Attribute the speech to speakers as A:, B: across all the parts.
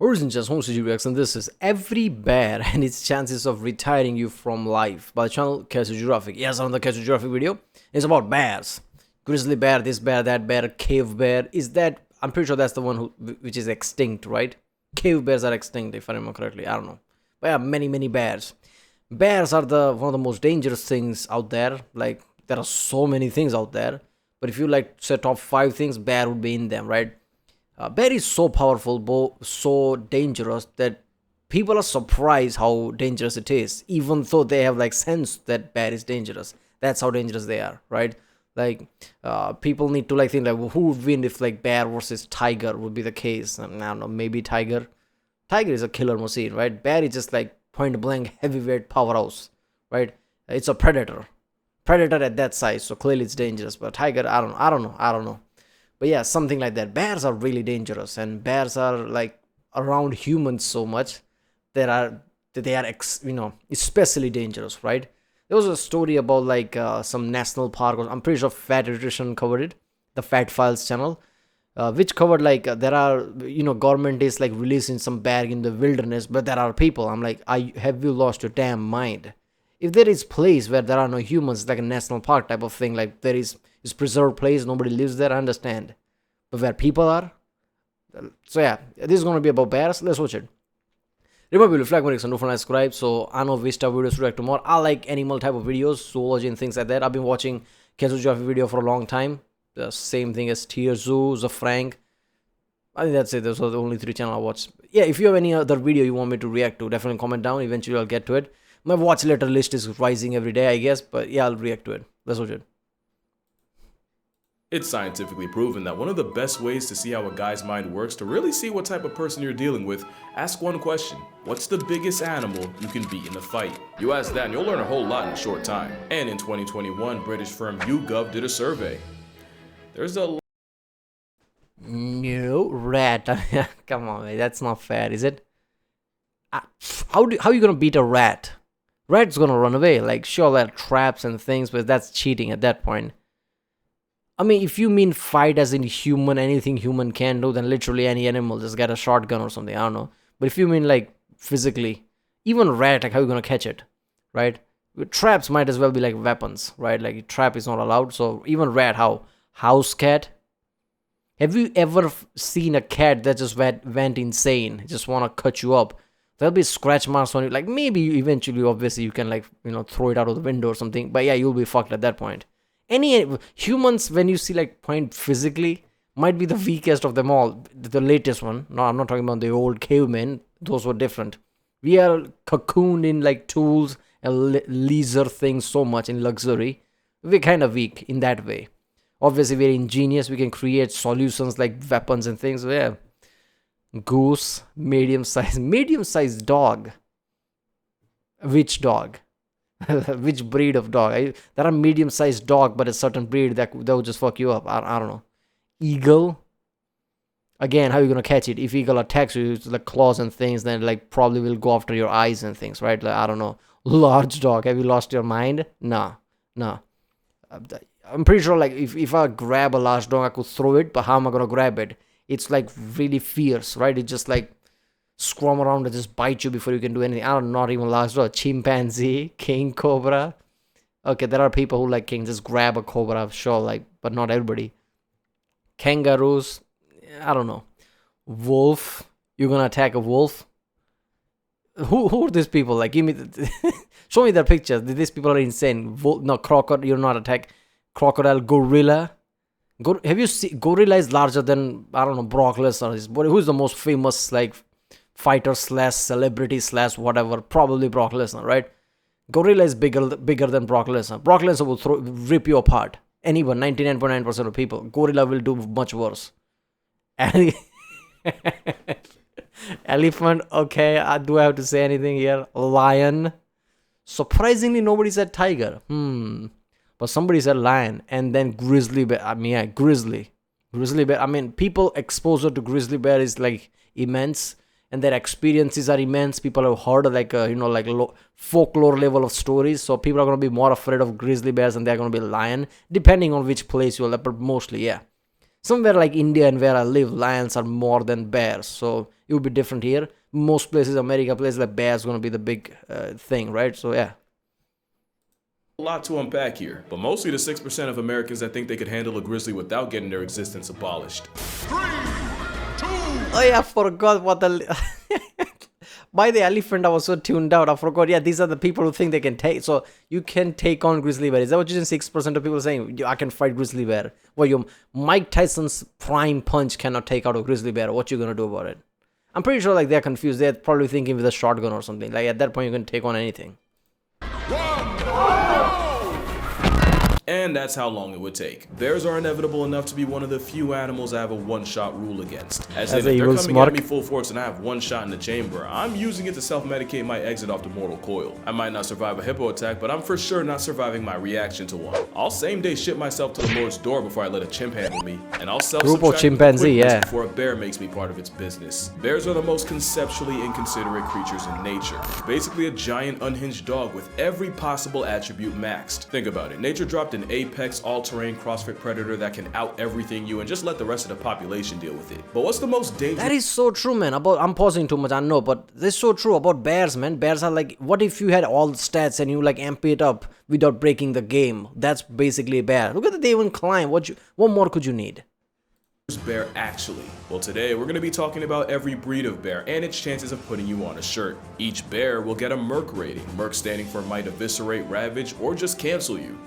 A: Origin just home CGX, and this is every bear and its chances of retiring you from life by the channel Geographic. Yes, another Geographic video. It's about bears. Grizzly bear, this bear, that bear, cave bear. Is that, I'm pretty sure that's the one which is extinct, right? Cave bears are extinct, if I remember correctly. I don't know. But yeah, many bears. Bears are one of the most dangerous things out there. Like, there are so many things out there. But if you like say top 5 things, bear would be in them, right? Bear is so powerful, so dangerous that people are surprised how dangerous it is, even though they have like sense that bear is dangerous. That's how dangerous they are, right? Like, people need to like think like, well, who would win if like bear versus tiger would be the case? I don't know, maybe tiger. Tiger is a killer machine, right? Bear is just like point blank heavyweight powerhouse, right? It's a predator at that size, so clearly it's dangerous. But tiger, I don't know. But yeah, something like that. Bears are really dangerous, and bears are like around humans so much that they are especially dangerous, right? There was a story about like some national park, or I'm pretty sure Fat Nutrition covered it, the Fat Files channel, which covered like there are government is like releasing some bear in the wilderness, but there are people. I'm like, have you lost your damn mind? If there is place where there are no humans, like a national park type of thing, like there is preserved place, nobody lives there, I understand. But where people are, so yeah, this is gonna be about bears. Let's watch it. Remember to flag and don't forget to subscribe. So I know which type of videos to react to more. I like animal type of videos, zoology and things like that. I've been watching Geographic video for a long time. The same thing as Tier Zoo, The Frank. I think that's it. Those are the only 3 channels I watch. Yeah, if you have any other video you want me to react to, definitely comment down. Eventually I'll get to it. My watch later list is rising every day, I guess. But yeah, I'll react to it. Let's watch it.
B: It's scientifically proven that one of the best ways to see how a guy's mind works, to really see what type of person you're dealing with, ask one question. What's the biggest animal you can beat in a fight? You ask that and you'll learn a whole lot in a short time. And in 2021, British firm YouGov did a survey. There's a
A: No, rat. Come on, man. That's not fair, is it? How are you gonna beat a rat? Rat's gonna run away. Like, sure, there are traps and things, but that's cheating at that point. I mean, if you mean fight as in human, anything human can do, then literally any animal, just get a shotgun or something, I don't know. But if you mean like physically, even rat, like how are you gonna catch it, right? Traps might as well be like weapons, right? Like trap is not allowed, so even rat, how? House cat? Have you ever seen a cat that just went insane, just wanna cut you up? There'll be scratch marks on you, like maybe eventually, obviously, you can like, throw it out of the window or something, but yeah, you'll be fucked at that point. Any humans, when you see like point physically, might be the weakest of them all. The latest one. No, I'm not talking about the old cavemen. Those were different. We are cocooned in like tools and leisure things so much in luxury. We're kind of weak in that way. Obviously, we're ingenious. We can create solutions like weapons and things. Yeah. Goose, medium sized dog. Which dog? Which breed of dog? There are medium-sized dog, but a certain breed that will just fuck you up. I don't know. Eagle. Again, how are you gonna catch it? If eagle attacks you, it's like claws and things, then like probably will go after your eyes and things, right? Like, I don't know. Large dog. Have you lost your mind? No. I'm pretty sure like if I grab a large dog, I could throw it, but how am I gonna grab it? It's like really fierce, right? It just like squirm around and just bite you before you can do anything. I don't know, not even large dog. Chimpanzee, king cobra. Okay, there are people who like can just grab a cobra, sure, like, but not everybody. Kangaroos, I don't know. Wolf, you're gonna attack a wolf? Who are these people? Like, give me show me their pictures. These people are insane. No, crocodile, you're not attack. Crocodile, gorilla. Have you seen gorilla is larger than, I don't know, Brock Lesnar? Who's the most famous like fighter / celebrity / whatever? Probably Brock Lesnar, right? Gorilla is bigger than Brock Lesnar. Brock Lesnar will rip you apart. Anyone, 99.9% of people. Gorilla will do much worse. Elephant, okay. Do I have to say anything here? Lion. Surprisingly, nobody said tiger. But somebody said lion, and then grizzly bear. I mean, yeah, grizzly bear. I mean, people exposure to grizzly bear is like immense, and their experiences are immense. People have heard like folklore level of stories, so people are gonna be more afraid of grizzly bears than they're gonna be lion, depending on which place you are. But mostly, yeah. Somewhere like India and where I live, lions are more than bears, so it would be different here. Most places, America, places like bears gonna be the big thing, right? So yeah.
B: A lot to unpack here, but mostly the 6% of Americans that think they could handle a grizzly without getting their existence abolished.
A: Oh yeah, I forgot what the by the elephant I was so tuned out. I forgot. Yeah, these are the people who think they can take. So you can take on grizzly bear. Is that what you're saying? 6% of people saying I can fight grizzly bear. Well, your Mike Tyson's prime punch cannot take out a grizzly bear. What you gonna do about it? I'm pretty sure like they're confused. They're probably thinking with a shotgun or something. Like at that point you can take on anything.
B: And that's how long it would take. Bears are inevitable enough to be one of the few animals I have a one-shot rule against. As in, if they're coming at me full force and I have one shot in the chamber, I'm using it to self-medicate my exit off the mortal coil. I might not survive a hippo attack, but I'm for sure not surviving my reaction to one. I'll same-day ship myself to the Lord's door before I let a chimp handle me, and I'll self-subtract
A: chimpanzee, yeah,
B: before a bear makes me part of its business. Bears are the most conceptually inconsiderate creatures in nature. Basically a giant unhinged dog with every possible attribute maxed. Think about it. Nature dropped an apex all-terrain CrossFit predator that can out everything you and just let the rest of the population deal with it. But what's the most dangerous?
A: That is so true, man. I'm pausing too much, I know, but this is so true about bears, man. Bears are like, what if you had all the stats and you like amp it up without breaking the game? That's basically a bear. Look at that, they even climb. What more could you need?
B: Bear actually? Well, today we're going to be talking about every breed of bear and its chances of putting you on a shirt. Each bear will get a Merc rating, Merc standing for might eviscerate, ravage, or just cancel you.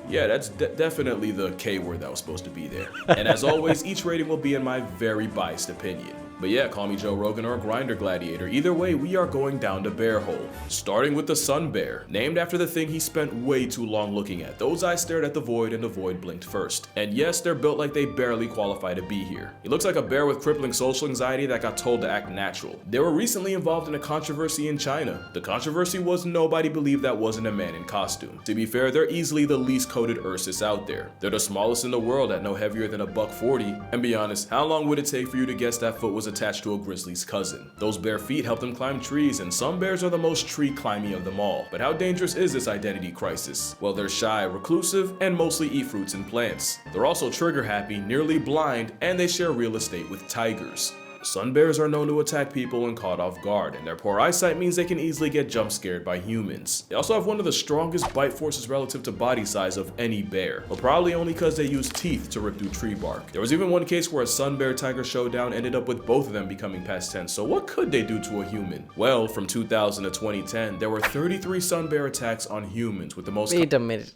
B: Yeah, that's definitely the K word that was supposed to be there. And as always, each rating will be in my very biased opinion. But yeah, call me Joe Rogan or a grinder gladiator. Either way, we are going down the bear hole. Starting with the sun bear, named after the thing he spent way too long looking at. Those eyes stared at the void and the void blinked first. And yes, they're built like they barely qualify to be here. He looks like a bear with crippling social anxiety that got told to act natural. They were recently involved in a controversy in China. The controversy was nobody believed that wasn't a man in costume. To be fair, they're easily the least coated Ursus out there. They're the smallest in the world at no heavier than a $140. And be honest, how long would it take for you to guess that foot was attached to a grizzly's cousin? Those bare feet help them climb trees, and some bears are the most tree climby of them all. But how dangerous is this identity crisis? Well, they're shy, reclusive, and mostly eat fruits and plants. They're also trigger happy, nearly blind, and they share real estate with tigers. Sun bears are known to attack people when caught off guard, and their poor eyesight means they can easily get jump scared by humans. They also have one of the strongest bite forces relative to body size of any bear, but probably only because they use teeth to rip through tree bark. There was even one case where a sun bear tiger showdown ended up with both of them becoming past tense, so what could they do to a human? Well, from 2000 to 2010, there were 33 sun bear attacks on humans, with the most—
A: Wait a minute.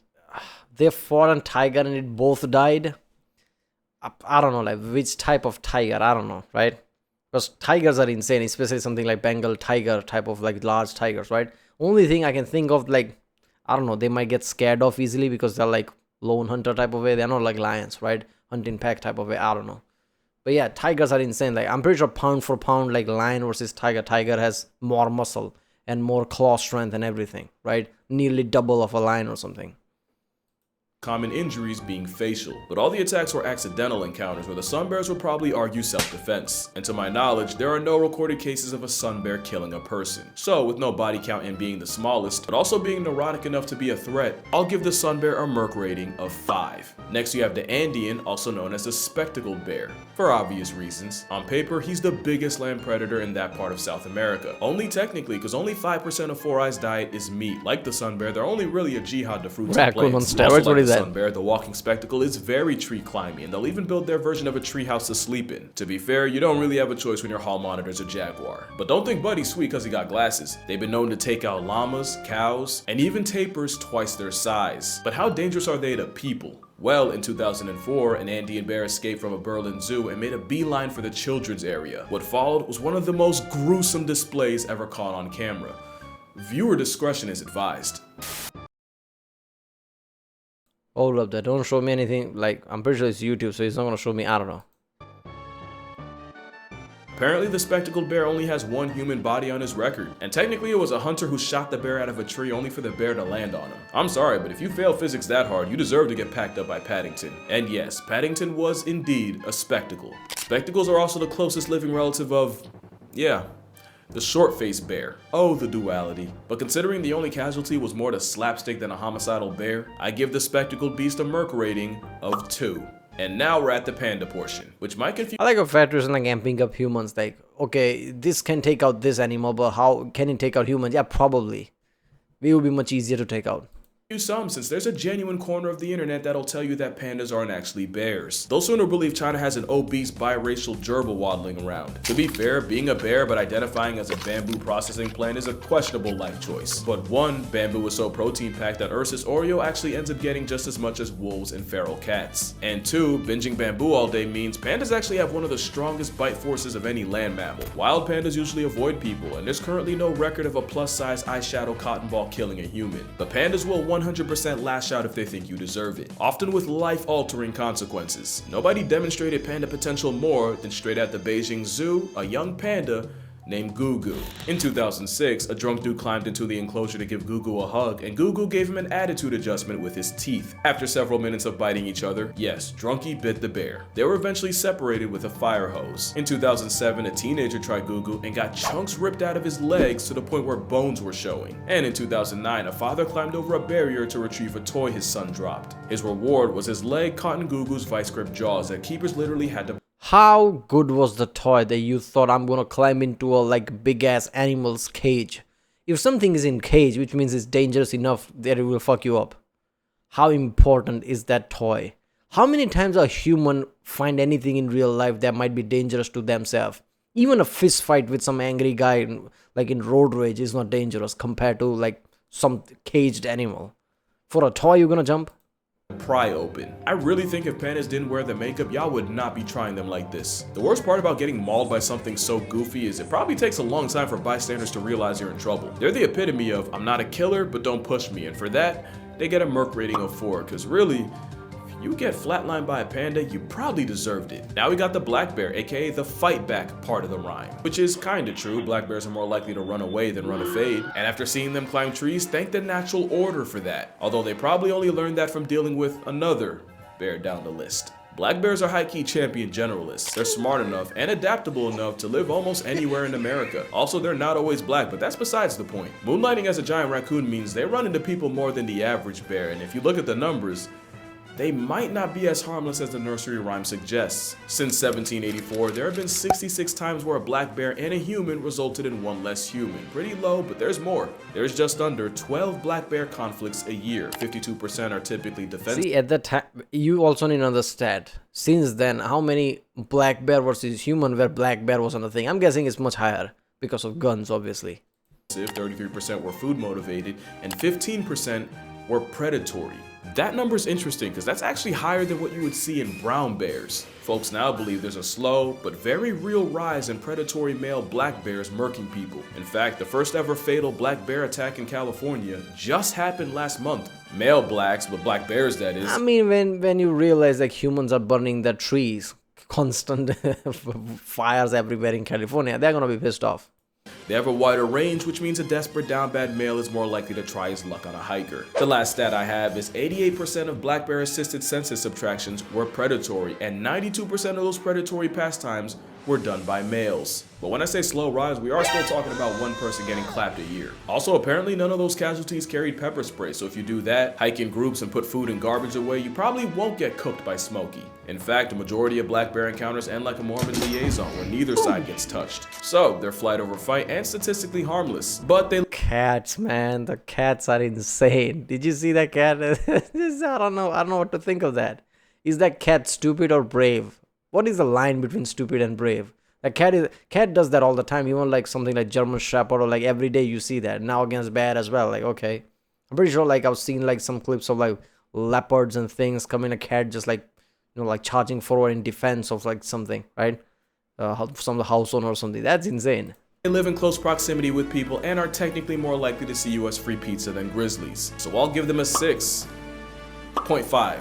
A: They fought a tiger and it both died? I don't know, like which type of tiger, I don't know, right? Because tigers are insane, especially something like Bengal tiger type of like large tigers, right? Only thing I can think of, like, I don't know, they might get scared off easily because they're like lone hunter type of way. They're not like lions, right? Hunting pack type of way, I don't know. But yeah, tigers are insane. Like, I'm pretty sure pound for pound, like lion versus tiger, tiger has more muscle and more claw strength and everything, right? Nearly double of a lion or something.
B: Common injuries being facial, but all the attacks were accidental encounters where the sun bears would probably argue self-defense. And to my knowledge, there are no recorded cases of a sun bear killing a person. So with no body count and being the smallest, but also being neurotic enough to be a threat, I'll give the sun bear a Merc rating of 5. Next you have the Andean, also known as the spectacled bear. For obvious reasons. On paper, he's the biggest land predator in that part of South America. Only technically, because only 5% of Four Eyes' diet is meat. Like the sun bear, they're only really a jihad to fruits and plants.
A: On steroids, what is that?
B: Sun bear, the walking spectacle, is very tree climby, and they'll even build their version of a tree house to sleep in. To be fair, you don't really have a choice when your hall monitor's a jaguar. But don't think Buddy's sweet because he got glasses. They've been known to take out llamas, cows, and even tapirs twice their size. But how dangerous are they to people? Well, in 2004, an Andean bear escaped from a Berlin zoo and made a beeline for the children's area. What followed was one of the most gruesome displays ever caught on camera. Viewer discretion is advised.
A: Hold up, that don't show me anything. Like, I'm pretty sure it's YouTube, so it's not gonna show me, I don't know.
B: Apparently, the spectacled bear only has one human body on his record, and technically it was a hunter who shot the bear out of a tree only for the bear to land on him. I'm sorry, but if you fail physics that hard, you deserve to get packed up by Paddington. And yes, Paddington was indeed a spectacle. Spectacles are also the closest living relative of, yeah, the short-faced bear. Oh, the duality. But considering the only casualty was more the slapstick than a homicidal bear, I give the spectacled beast a Merc rating of 2. And now we're at the panda portion, which might confuse
A: I like a fat person like amping up humans. Like, okay, this can take out this animal, but how can it take out humans? Yeah, probably. We will be much easier to take out.
B: some, since there's a genuine corner of the internet that'll tell you that pandas aren't actually bears. They'll sooner believe China has an obese biracial gerbil waddling around. To be fair, being a bear but identifying as a bamboo processing plant is a questionable life choice. But one, bamboo is so protein packed that Ursus Oreo actually ends up getting just as much as wolves and feral cats. And two, binging bamboo all day means pandas actually have one of the strongest bite forces of any land mammal. Wild pandas usually avoid people, and there's currently no record of a plus-size eyeshadow cotton ball killing a human. But pandas will 100% lash out if they think you deserve it, often with life-altering consequences. Nobody demonstrated panda potential more than straight at the Beijing Zoo, a young panda named Gugu. In 2006, a drunk dude climbed into the enclosure to give Gugu a hug, and Gugu gave him an attitude adjustment with his teeth. After several minutes of biting each other, yes, Drunky bit the bear. They were eventually separated with a fire hose. In 2007, a teenager tried Gugu and got chunks ripped out of his legs to the point where bones were showing. And in 2009, a father climbed over a barrier to retrieve a toy his son dropped. His reward was his leg caught in Gugu's vice-grip jaws that keepers literally had to.
A: How good was the toy that you thought I'm gonna climb into a like big ass animal's cage? If something is in cage, which means it's dangerous enough that it will fuck you up. How important is that toy? How many times a human find anything in real life that might be dangerous to themselves? Even a fist fight with some angry guy like in road rage is not dangerous compared to like some caged animal. For a toy you're gonna jump?
B: Pry open. I really think if pandas didn't wear the makeup, y'all would not be trying them like this. The worst part about getting mauled by something so goofy is it probably takes a long time for bystanders to realize you're in trouble. They're the epitome of, I'm not a killer, but don't push me, and for that, they get a Merc rating of 4, because really, if you get flatlined by a panda, you probably deserved it. Now we got the black bear, aka the fight back part of the rhyme, which is kinda true. Black bears are more likely to run away than run a fade, and after seeing them climb trees, thank the natural order for that. Although they probably only learned that from dealing with another bear down the list. Black bears are high-key champion generalists. They're smart enough and adaptable enough to live almost anywhere in America. Also, they're not always black, but that's besides the point. Moonlighting as a giant raccoon means they run into people more than the average bear, and if you look at the numbers, they might not be as harmless as the nursery rhyme suggests. Since 1784, there have been 66 times where a black bear and a human resulted in one less human. Pretty low, but there's more. There's just under 12 black bear conflicts a year. 52% are typically defensive.
A: See, at the time, you also need another stat. Since then, how many black bear versus human where black bear was on the thing? I'm guessing it's much higher because of guns, obviously.
B: 33% were food motivated, and 15% were predatory. That number's interesting because that's actually higher than what you would see in brown bears. Folks now believe there's a slow but very real rise in predatory male black bears murking people. In fact, the first ever fatal black bear attack in California just happened last month. Male blacks, but black bears that is.
A: I mean, when you realize like humans are burning the trees, constant fires everywhere in California, they're gonna be pissed off.
B: They have a wider range, which means a desperate down bad male is more likely to try his luck on a hiker. The last stat I have is 88% of black bear assisted census subtractions were predatory, and 92% of those predatory pastimes were done by males. But when I say slow rise, we are still talking about one person getting clapped a year. Also, apparently none of those casualties carried pepper spray, so if you do that, hike in groups and put food and garbage away, you probably won't get cooked by Smokey. In fact, a majority of black bear encounters end like a Mormon liaison where neither side gets touched. So, they're flight over fight and statistically harmless, but they
A: Cats, man, the cats are insane. Did you see that cat? I don't know what to think of that. Is that cat stupid or brave? What is the line between stupid and brave? A cat does that all the time. Even like something like German Shepherd, or like every day you see that. Now against bear as well. Like, okay, I'm pretty sure like I've seen like some clips of like leopards and things coming. A cat just like, you know, like charging forward in defense of like something, right? Some house owner or something. That's insane.
B: They live in close proximity with people and are technically more likely to see you as free pizza than grizzlies. So I'll give them a 6.5.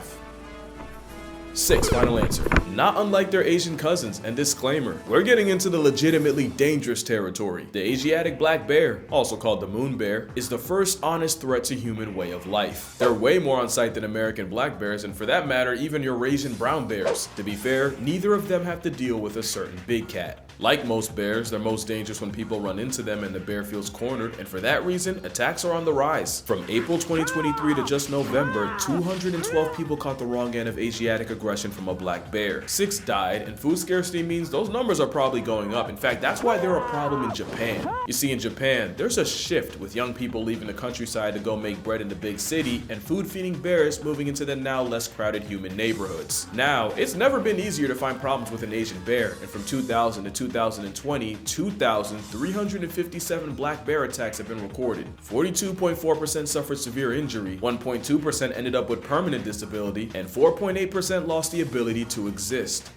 B: 6, final answer. Not unlike their Asian cousins, and disclaimer, we're getting into the legitimately dangerous territory. The Asiatic black bear, also called the moon bear, is the first honest threat to human way of life. They're way more on sight than American black bears, and for that matter, even Eurasian brown bears. To be fair, neither of them have to deal with a certain big cat. Like most bears, they're most dangerous when people run into them and the bear feels cornered, and for that reason, attacks are on the rise. From April 2023 to just November, 212 people caught the wrong end of Asiatic aggression from a black bear. 6 died, and food scarcity means those numbers are probably going up. In fact, that's why they're a problem in Japan. You see, in Japan, there's a shift with young people leaving the countryside to go make bread in the big city, and food-feeding bears moving into the now less crowded human neighborhoods. Now, it's never been easier to find problems with an Asian bear, and from 2000 to 2020, 2,357 black bear attacks have been recorded. 42.4% suffered severe injury, 1.2% ended up with permanent disability, and 4.8% lost the ability to exist.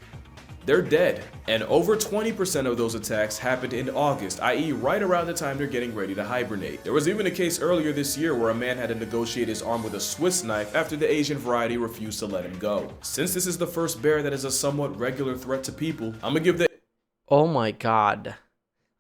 B: They're dead. And over 20% of those attacks happened in August, i.e. right around the time they're getting ready to hibernate. There was even a case earlier this year where a man had to negotiate his arm with a Swiss knife after the Asian variety refused to let him go. Since this is the first bear that is a somewhat regular threat to people, I'm gonna give the
A: Oh my god.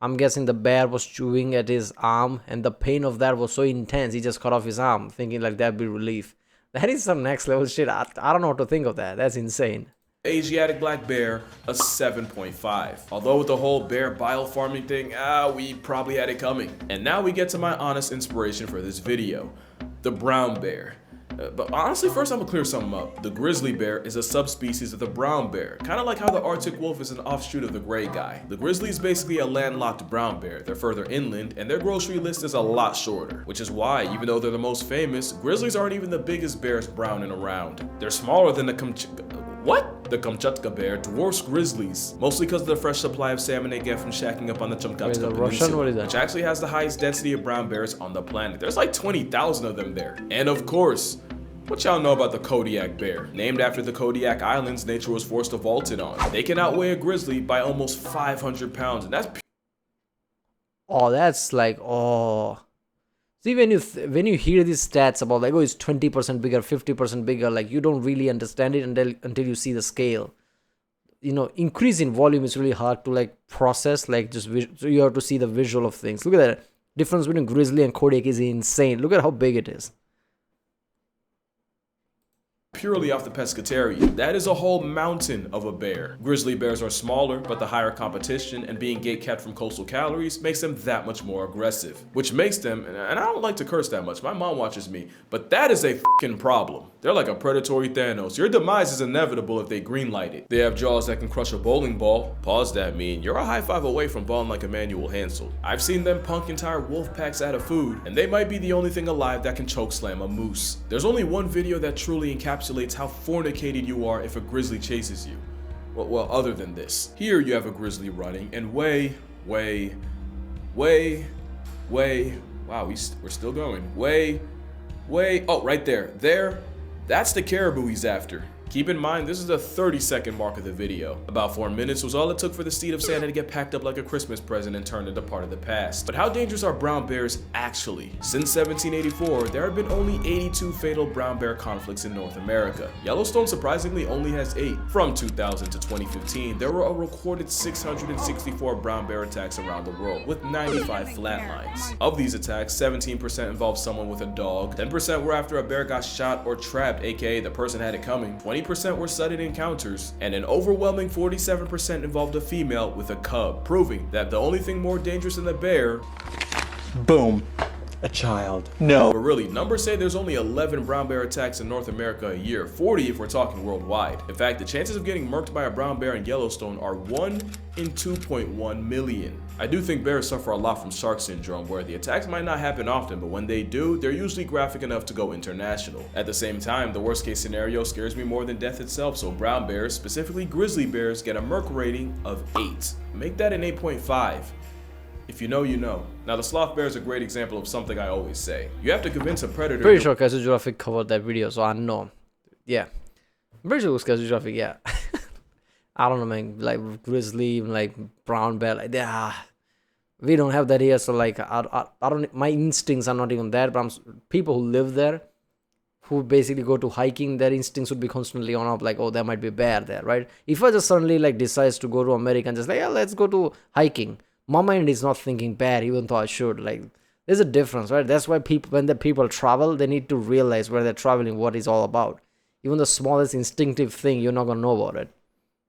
A: I'm guessing the bear was chewing at his arm and the pain of that was so intense he just cut off his arm, thinking like that'd be relief. That is some next level shit. I don't know what to think of that. That's insane.
B: Asiatic black bear a 7.5. Although with the whole bear bile farming thing, we probably had it coming. And now we get to my honest inspiration for this video, the brown bear. But honestly, first I'm gonna clear something up. The grizzly bear is a subspecies of the brown bear, kind of like how the Arctic wolf is an offshoot of the gray guy. The grizzly is basically a landlocked brown bear. They're further inland, and their grocery list is a lot shorter, which is why, even though they're the most famous, grizzlies aren't even the biggest bears brown and around. They're smaller than the Kamchatka bear dwarfs grizzlies, mostly because of the fresh supply of salmon they get from shacking up on the Kamchatka Peninsula, which actually has the highest density of brown bears on the planet. There's like 20,000 of them there. And of course, what y'all know about the Kodiak bear? Named after the Kodiak Islands nature was forced to vault it on. They can outweigh a grizzly by almost 500 pounds, and that's
A: Oh, that's like, oh. See, when you hear these stats about like, oh, it's 20% bigger, 50% bigger, like you don't really understand it until you see the scale. You know, increase in volume is really hard to like process, like just so you have to see the visual of things. Look at that. Difference between grizzly and Kodiak is insane. Look at how big it is.
B: purely off the pescatarian. That is a whole mountain of a bear. Grizzly bears are smaller, but the higher competition and being gate-kept from coastal calories makes them that much more aggressive. Which makes them, and I don't like to curse that much, my mom watches me, but that is a fucking problem. They're like a predatory Thanos. Your demise is inevitable if they greenlight it. They have jaws that can crush a bowling ball. Pause that mean. You're a high five away from balling like Emmanuel Hansel. I've seen them punk entire wolf packs out of food, and they might be the only thing alive that can choke slam a moose. There's only one video that truly encapsulates how fornicated you are if a grizzly chases you. Well, other than this. Here you have a grizzly running, and way, wow, we're still going. Oh, right there. That's the caribou he's after. Keep in mind, this is the 30-second mark of the video. About 4 minutes was all it took for the seed of Santa to get packed up like a Christmas present and turned into part of the past. But how dangerous are brown bears actually? Since 1784, there have been only 82 fatal brown bear conflicts in North America. Yellowstone surprisingly only has 8. From 2000 to 2015, there were a recorded 664 brown bear attacks around the world, with 95 flatlines. Of these attacks, 17% involved someone with a dog, 10% were after a bear got shot or trapped, aka the person had it coming, 20% were sudden encounters, and an overwhelming 47% involved a female with a cub, proving that the only thing more dangerous than the bear,
C: boom, a child. No.
B: But really, numbers say there's only 11 brown bear attacks in North America a year, 40 if we're talking worldwide. In fact, the chances of getting murked by a brown bear in Yellowstone are 1 in 2.1 million. I do think bears suffer a lot from shark syndrome, where the attacks might not happen often, but when they do, they're usually graphic enough to go international. At the same time, the worst case scenario scares me more than death itself, so brown bears, specifically grizzly bears, get a merc rating of 8. Make that an 8.5. If you know, you know. Now, the sloth bear is a great example of something I always say. You have to convince a predator.
A: Pretty sure geographic covered that video, so I know. Yeah. I'm pretty sure it was geographic, yeah. I don't know, man. Like grizzly, like brown bear, like we don't have that here, so like I don't. My instincts are not even there. But people who live there, who basically go to hiking, their instincts would be constantly on up, like, oh, there might be a bear there, right? If I just suddenly like decides to go to America and just like, yeah, let's go to hiking, my mind is not thinking bad, even though I should. Like, there's a difference, right? That's why people, when the people travel, they need to realize where they're traveling, what it's all about. Even the smallest instinctive thing, you're not gonna know about it.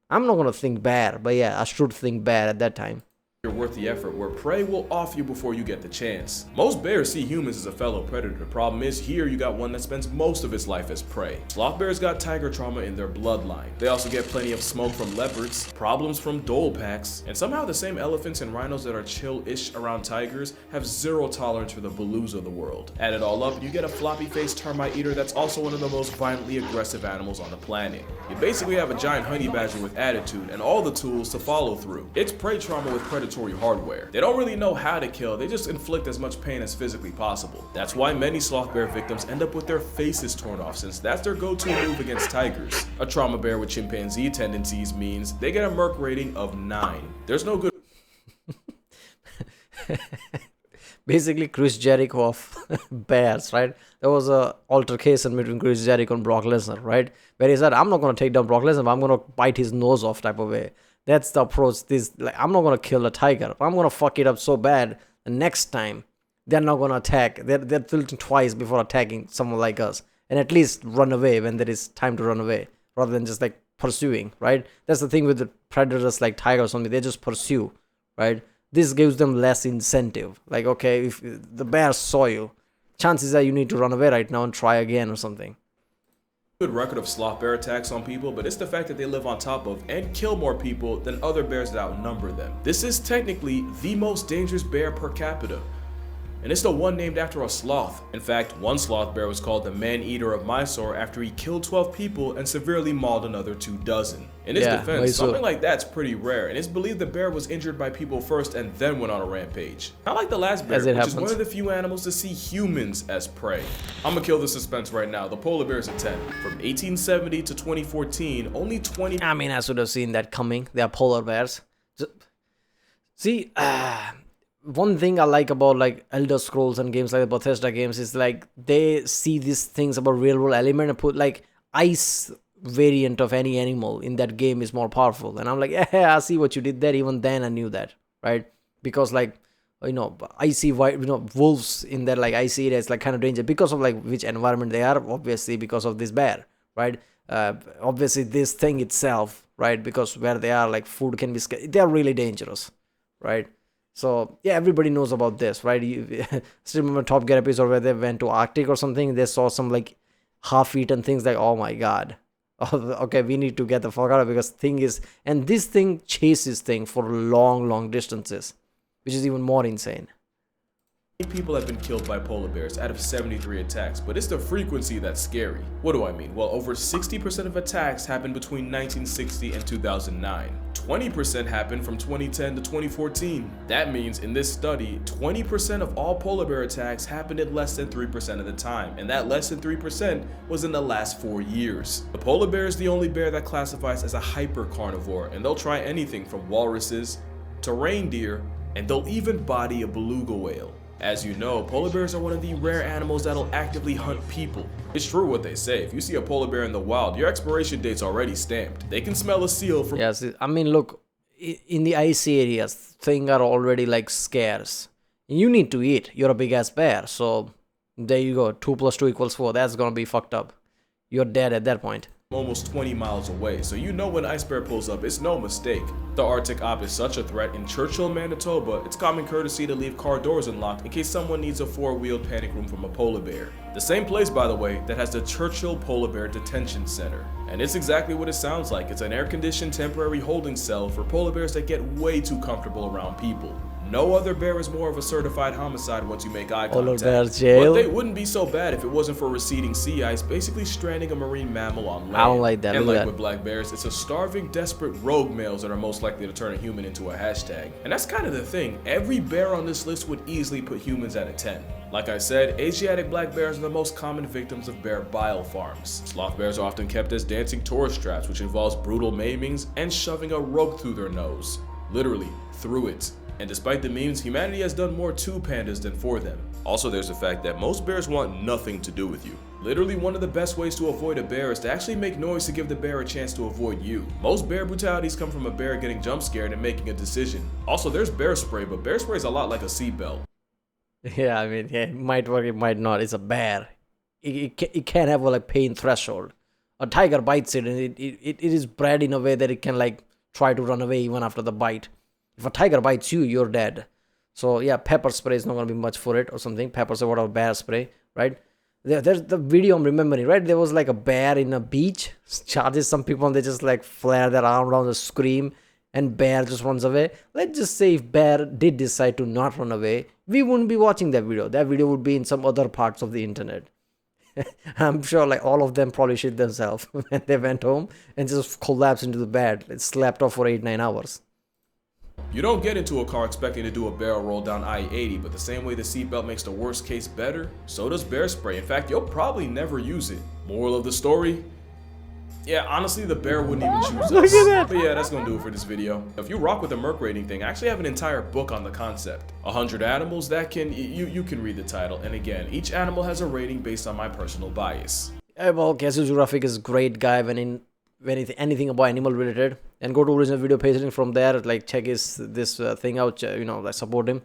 A: I'm not gonna think bad, but yeah, I should think bad at that time.
B: You're worth the effort, where prey will off you before you get the chance. Most bears see humans as a fellow predator. The problem is here you got one that spends most of its life as prey. Sloth bears got tiger trauma in their bloodline. They also get plenty of smoke from leopards, problems from dhole packs, and somehow the same elephants and rhinos that are chill-ish around tigers have zero tolerance for the baloos of the world. Add it all up, you get a floppy-faced termite eater that's also one of the most violently aggressive animals on the planet. You basically have a giant honey badger with attitude and all the tools to follow through. It's prey trauma with predatory hardware. They don't really know how to kill, they just inflict as much pain as physically possible. That's why many sloth bear victims end up with their faces torn off, since that's their go-to move against tigers. A trauma bear with chimpanzee tendencies means they get a Merc rating of 9. There's no good
A: Basically Chris Jericho of bears, right? There was a altercation between Chris Jericho and Brock Lesnar, right? Where he said, I'm not going to take down Brock Lesnar, but I'm going to bite his nose off type of way. That's the approach. This, like, I'm not going to kill a tiger. I'm going to fuck it up so bad the next time they're not going to attack. They're thinking twice before attacking someone like us. And at least run away when there is time to run away, rather than just like pursuing, right? That's the thing with the predators like tigers or something. They just pursue, right? This gives them less incentive. Like, okay, if the bear saw you, chances are you need to run away right now and try again or something.
B: Good record of sloth bear attacks on people, but it's the fact that they live on top of and kill more people than other bears that outnumber them. This is technically the most dangerous bear per capita, and it's the one named after a sloth. In fact, one sloth bear was called the man-eater of Mysore after he killed 12 people and severely mauled another 24. In his defense,
A: Mysore.
B: something like that's pretty rare, and it's believed the bear was injured by people first and then went on a rampage. Not like the last bear, which is one of the few animals to see humans as prey. I'm gonna kill the suspense right now. The polar bear's a 10. From 1870 to 2014, only 20...
A: I mean, I should have seen that coming. They are polar bears. See, one thing I like about like Elder Scrolls and games like the Bethesda games is like they see these things about real world element and put like ice variant of any animal in that game is more powerful. And I'm like, yeah, I see what you did there. Even then I knew that, right? Because like, you know, icy white, you know, wolves in that like icy area is like kind of dangerous because of like which environment they are, obviously because of this bear, right? Obviously this thing itself, right? Because where they are, like food can be scarce. They are really dangerous, right? So yeah, everybody knows about this, right? You still remember Top Gear episode where they went to Arctic or something? They saw some like half-eaten things, like, oh my god, okay, we need to get the fuck out of it, because thing is, and this thing chases thing for long distances, which is even more insane.
B: People have been killed by polar bears out of 73 attacks, but it's the frequency that's scary. What do I mean? Well, over 60% of attacks happened between 1960 and 2009. 20% happened from 2010 to 2014. That means in this study, 20% of all polar bear attacks happened in less than 3% of the time, and that less than 3% was in the last 4 years. The polar bear is the only bear that classifies as a hypercarnivore, and they'll try anything from walruses to reindeer, and they'll even body a beluga whale. As you know, polar bears are one of the rare animals that'll actively hunt people. It's true what they say, if you see a polar bear in the wild, your expiration date's already stamped. They can smell a seal from—
A: Yes, I mean, look, in the icy areas, things are already like scarce. You need to eat, you're a big ass bear, so there you go, 2 + 2 = 4, that's gonna be fucked up. You're dead at that point.
B: Almost 20 miles away, so you know when ice bear pulls up, it's no mistake. The Arctic op is such a threat. In Churchill, Manitoba, it's common courtesy to leave car doors unlocked in case someone needs a 4-wheeled panic room from a polar bear. The same place, by the way, that has the Churchill Polar Bear Detention Center. And it's exactly what it sounds like. It's an air-conditioned temporary holding cell for polar bears that get way too comfortable around people. No other bear is more of a certified homicide once you make eye contact.
A: Polar bear jail.
B: But they wouldn't be so bad if it wasn't for receding sea ice, basically stranding a marine mammal on land.
A: I don't like that.
B: And like with black bears, it's a starving, desperate rogue males that are most likely to turn a human into a hashtag. And that's kind of the thing. Every bear on this list would easily put humans at a 10. Like I said, Asiatic black bears are the most common victims of bear bile farms. Sloth bears are often kept as dancing tourist traps, which involves brutal maimings and shoving a rope through their nose. Literally, through it. And despite the memes, humanity has done more to pandas than for them. Also, there's the fact that most bears want nothing to do with you. Literally, one of the best ways to avoid a bear is to actually make noise to give the bear a chance to avoid you. Most bear brutalities come from a bear getting jump scared and making a decision. Also, there's bear spray, but bear spray is a lot like a seatbelt.
A: Yeah, I mean, yeah, it might work, it might not. It's a bear. It can't have a like pain threshold. A tiger bites it, and it is bred in a way that it can like try to run away even after the bite. If a tiger bites you, you're dead. So yeah, pepper spray is not gonna be much for it or something. Pepper spray, whatever, bear spray, right? There's the video I'm remembering, right? There was like a bear in a beach, charges some people, and they just like flare their arm around and scream, and bear just runs away. Let's just say if bear did decide to not run away, we wouldn't be watching that video. That video would be in some other parts of the internet. I'm sure like all of them probably shit themselves when they went home and just collapsed into the bed. It slept off for 8-9 hours.
B: You don't get into a car expecting to do a barrel roll down I-80, but the same way the seatbelt makes the worst case better, so does bear spray. In fact, you'll probably never use it. Moral of the story? Yeah, honestly, the bear wouldn't even choose us.
A: Look at that.
B: But yeah, that's gonna do it for this video. If you rock with the Merc rating thing, I actually have an entire book on the concept. 100 animals that can, you can read the title. And again, each animal has a rating based on my personal bias.
A: Yeah, well, Casey Geographic is a great guy when anything about animal related. And go to original video page link from there. Like check this thing out. Like support him.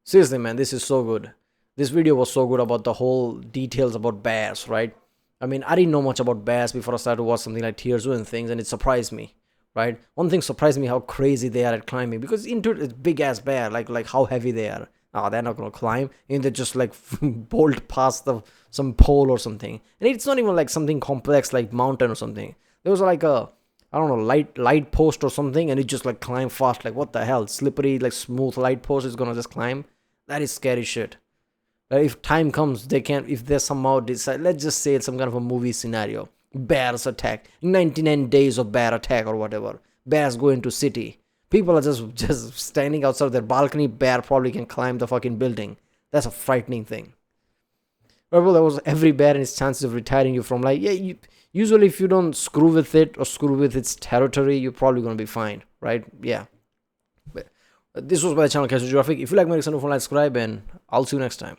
A: Seriously, man, this is so good. This video was so good about the whole details about bears, right? I mean, I didn't know much about bears before I started to watch something like Tier 2 and things, and it surprised me, right? One thing surprised me how crazy they are at climbing, because into it's big ass bear, like how heavy they are. Oh, they're not gonna climb, and they just like bolt past some pole or something. And it's not even like something complex like mountain or something. There was like a, I don't know, light post or something, and it just like climb fast. Like what the hell? Slippery, like smooth light post is gonna just climb. That is scary shit. If time comes, they can, if they somehow decide, let's just say it's some kind of a movie scenario. Bears attack. 99 days of bear attack or whatever. Bears go into city. People are just standing outside their balcony. Bear probably can climb the fucking building. That's a frightening thing. Well, there was every bear and its chances of retiring you from like, yeah, usually if you don't screw with it or screw with its territory, you're probably going to be fine, right? Yeah. But this was my channel, Geographic. If you like my reason, don't forget to subscribe, and I'll see you next time.